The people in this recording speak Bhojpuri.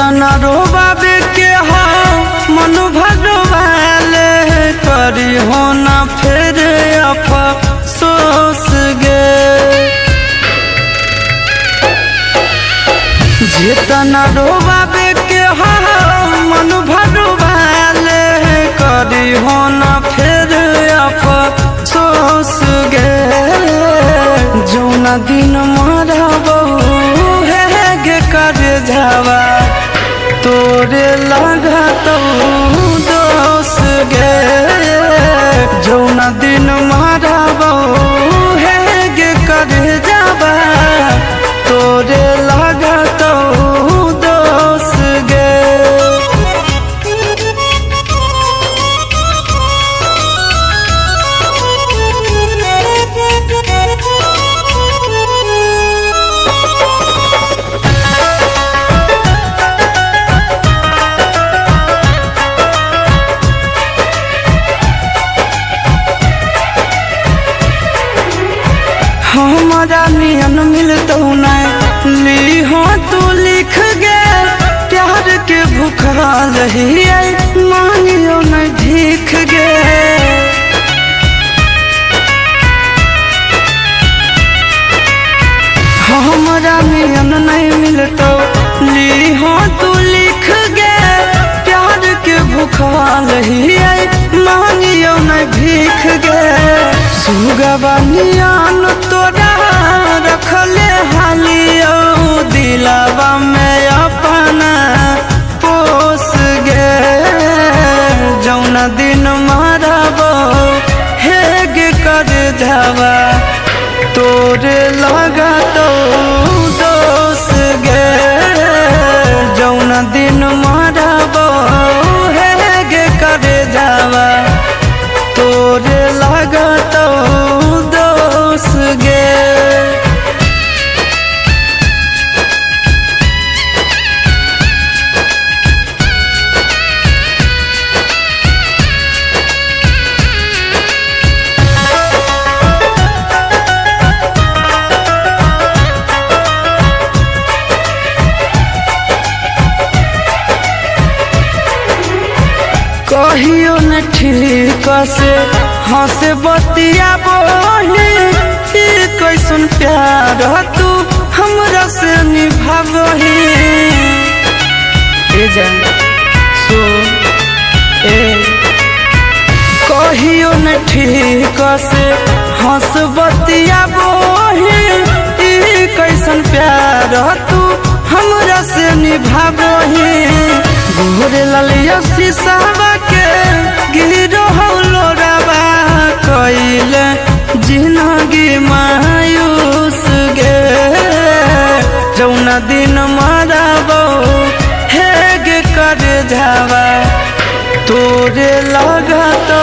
तना रोबाबे के हो मन भरवाले करी हो ना फिर अफसोस गे। तना रोबाबे के हो मन भरवाले करी हो ना फिर अफसोस गे। जौना दिन मरबो है गे कर जावा तोरे लगा तो दोस गे। जौना दिन मरबो है गे कर जावा तोरे लगा तो दोस गे। हमारा नियन मिलतो नहीं ली हो तू लिख गे। प्यार के भूखा रही मांगियो नहीं भीख गे। हमारा नियन नहीं मिलतो ली हो तू लिख गे। प्यार के भूखा रही मांगियो नहीं भीख गे। सुगवा नियन तोरा रखले हालियो दिलावा में अपना पोस गे। जौना दिन मरबो हे गे कर जावा तोरे लगा तो दोस गे। जौना दिन मरबो हे गे कर जावा तोरे लगा तो दोस गे। कहियो न ठीक से हंस बतिया बोली कैसन प्यार तू हमरा से निभावही। कहियो न ठीक से हंस बतिया बोली कैसन प्यार तू हमरा से निभावही। गोरे ललिया शीशावा के गिरो हौलोरावा कइले जिंदगी मायूस गे। जौना दिन मरबो हे गे कर जावा तोरे लगा तो